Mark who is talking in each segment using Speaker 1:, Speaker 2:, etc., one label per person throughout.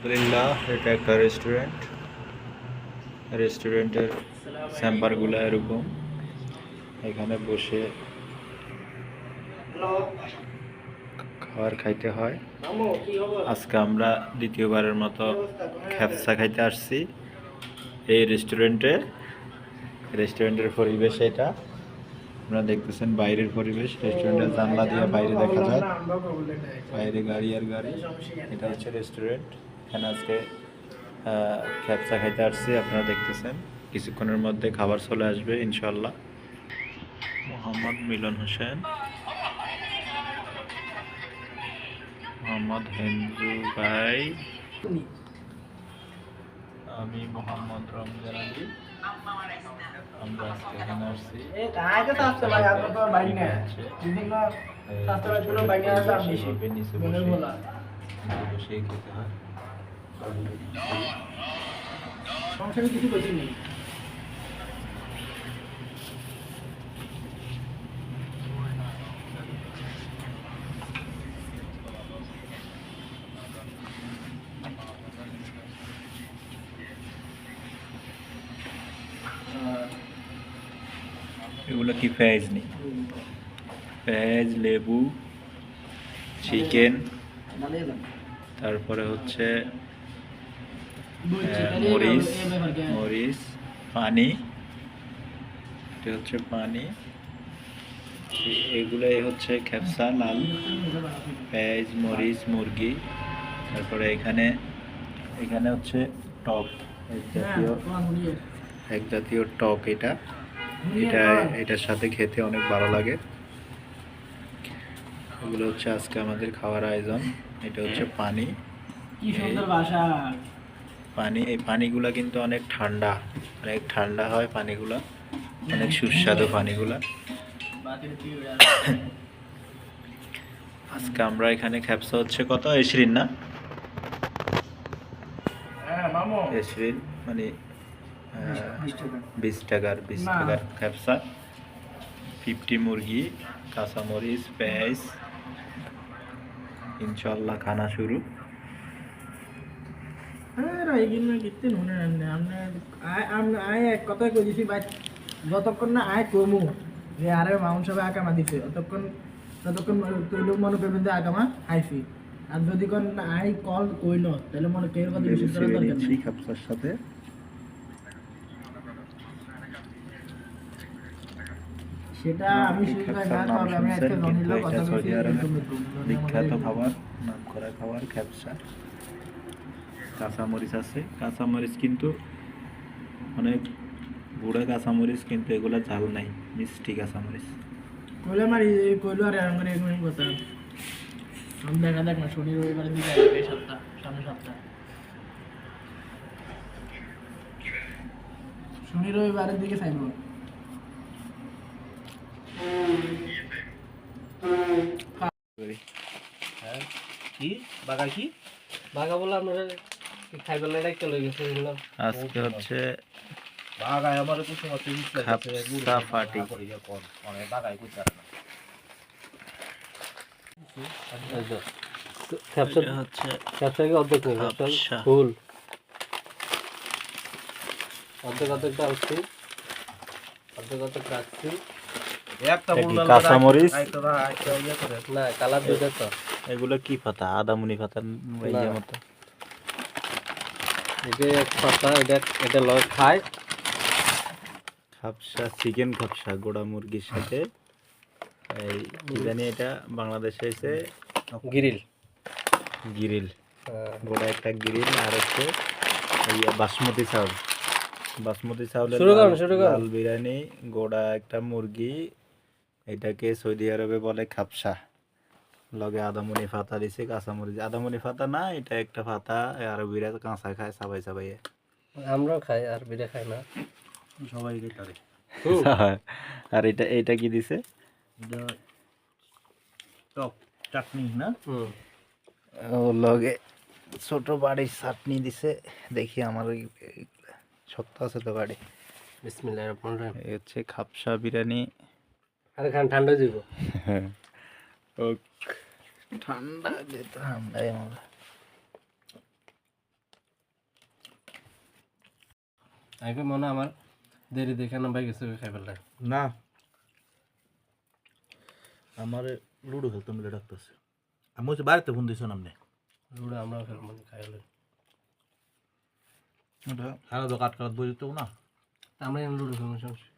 Speaker 1: আলহামদুলিল্লাহ, এটা একটা রেস্টুরেন্ট। রেস্টুরেন্টের স্যাম্পারগুলো এরকম, এখানে বসে খাবার খাইতে হয়। আজকে আমরা দ্বিতীয়বারের মতো খ্যাপসা খাইতে আসছি এই রেস্টুরেন্টে। রেস্টুরেন্টের পরিবেশ এটা আপনারা দেখতেছেন, বাইরের পরিবেশ। রেস্টুরেন্টের জানলা দিয়ে বাইরে দেখা যায়, বাইরে গাড়ি আর গাড়ি। এটা হচ্ছে রেস্টুরেন্ট। এখানে আজকে খ্যাপসা খাইতে আসছি, আপনারা দেখতেছেন। কিছুক্ষণের মধ্যে খাবার চলে আসবে ইনশাল্লাহ। মোহাম্মদ মিলন হোসেন, মোহাম্মদ হেন্দু ভাই, আমি মোহাম্মদ রমজান আলী। আমরা আজকে এখানে আসছি নিচে বসে খেতে হয়।
Speaker 2: কিছু বেশি নেই।
Speaker 1: এগুলো কি পেঁয়াজ নেই, পেঁয়াজ, লেবু, চিকেন, তারপরে হচ্ছে মরিচ, মরিচ, পানি। এটা হচ্ছে পানি। এগুলোই হচ্ছে খ্যাপসা, লাল পেঁয়াজ, মরিচ, মুরগি। তারপরে এখানে এখানে হচ্ছে টক, এক জাতীয় টক। এটা এটা এটার সাথে খেতে অনেক ভালো লাগে। এগুলো হচ্ছে আজকে আমাদের খাওয়ার আয়োজন। এটা হচ্ছে পানি, পানি। এই পানিগুলা কিন্তু অনেক ঠান্ডা, অনেক ঠান্ডা হয় পানিগুলা, অনেক সুস্বাদু পানিগুলা। আজকে আমরা এখানে খ্যাপসা হচ্ছে কত, 20 না? 20 মানে 20 টাকার খ্যাপসা, 50 মুরগি, কাঁচামরিচ, পেঁয়াজ। ইনশাল্লাহ খানা শুরু।
Speaker 2: যতক্ষণ না আয় কমু যে আরে মাউন্ট সাহেব আকামা দিছে ততক্ষণ ততক্ষণ লোক মনে করবেন যে আকামা আইসি। আর যদি কোন আই কল কইল তাহলে মনে কেউ কথা বিশ্বাস করার দরকার নেই।
Speaker 1: খ্যাপসার সাথে
Speaker 2: সেটা আমি আমি আজকে জনিল কথা বলছি।
Speaker 1: বিখ্যাত খাবার, নাম করা খাবার খ্যাপসা। কাঁচামরিচ আছে, কাঁচামরিচ কিন্তু অনেক বুড়া কাঁচামরিচ, কিন্তু এগুলা ঝাল নাই, মিষ্টি কাঁচামরিচ।
Speaker 2: কইলে আমার এই কইলো আর আমার এগুলো কথা আমি দেখা দেখ না শনি রবিবারের দিকে আসবে এই সপ্তাহ, সামনের সপ্তাহ শনি রবিবারের দিকে চাইব।
Speaker 3: কি বাগা, কি বাগা বলে আপনারা খাইবার লাইক চলে গেছে।
Speaker 1: আজকে হচ্ছে
Speaker 3: বাগায় আমার কিছু মতে
Speaker 1: খ্যাপসা পার্টি।
Speaker 3: মানে বাগায় করতে না
Speaker 1: এটা হচ্ছে
Speaker 3: খ্যাপসাকে অর্ধেক নেই,
Speaker 1: খ্যাপসা।
Speaker 3: ফুল অর্ধেক অর্ধেক ডালছি, অর্ধেক অর্ধেক রাখছি। একটা
Speaker 1: কাঁচামরিচ
Speaker 3: না কালার দুইটা তো।
Speaker 1: এগুলো কি পাতা, আদামনি পাতা ইয়ের মতো।
Speaker 3: এটা এক পাতা, এটা এটা লয় খায়।
Speaker 1: খ্যাপসা, চিকেন খ্যাপসা গোড়া মুরগির সাথে। এই কি জানি এটা বাংলাদেশে এসে
Speaker 3: গ্রিল,
Speaker 1: গিরিল, গোড়া একটা গিরিল। আর হচ্ছে বাসমতি চাউল, বাসমতি চাউলের লাল বিরিয়ানি, গোড়া একটা মুরগি। এটাকে সৌদি আরবে বলে খ্যাপসা। লগে আদামনি পাতা দিছে, কাঁচামরিচ। আদামনি পাতা না, এটা একটা পাতা আরবিরা কাঁচা খায়, চাবাই চাবাই।
Speaker 3: আমরাও খাই, আর বিরে খাই না,
Speaker 1: সবাই খাই। আর এটা এটা কি দিছে,
Speaker 3: টক চাটনি না।
Speaker 1: ও লগে ছোট বাড়ির চাটনি দিছে। দেখি আমার শক্ত আছে তো বাড়ি।
Speaker 3: বিসমিল্লাহির রহমানির রহিম।
Speaker 1: এই হচ্ছে খ্যাপসা বিরিয়ানি।
Speaker 3: আরে খান ঠান্ডা দিব।
Speaker 1: ও ঠান্ডা, ঠান্ডায় আমরা
Speaker 3: আমি মনে হয় আমার দেরি দেখে না ভাই গেছে খাই ফেললে
Speaker 4: না আমার লুডো খেলতে মিলে ডাকতেছে আমি হচ্ছে বাড়িতে ফোন দিয়েছেন আপনি
Speaker 3: রুড়ে আমরাও খেলবো খাই ফেলে
Speaker 4: হ্যাঁ তো কাট কাট বই দিতেও না
Speaker 3: আমরা এখানে লুডো খেলবো সমস্যা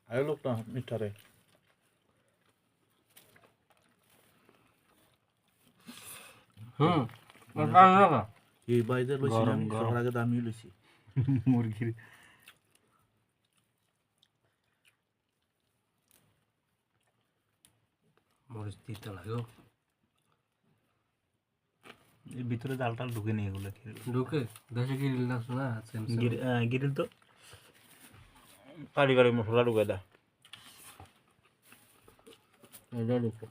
Speaker 4: আরে লোকটা মিঠারে
Speaker 3: হুম
Speaker 4: এই বাইরে লইছি আমি সবার আগে তো আমি লইছি
Speaker 1: মুরগির
Speaker 3: মরিচ দিতে লাগো
Speaker 1: এর ভিতরে ডাল টাল ঢুকে নিয়ে এগুলো
Speaker 3: ঢুকে দেশে গিরিল না শোনা
Speaker 1: গিরিল তো কারি কারি মশলা ঢুকে দা
Speaker 3: এটা ঢুকে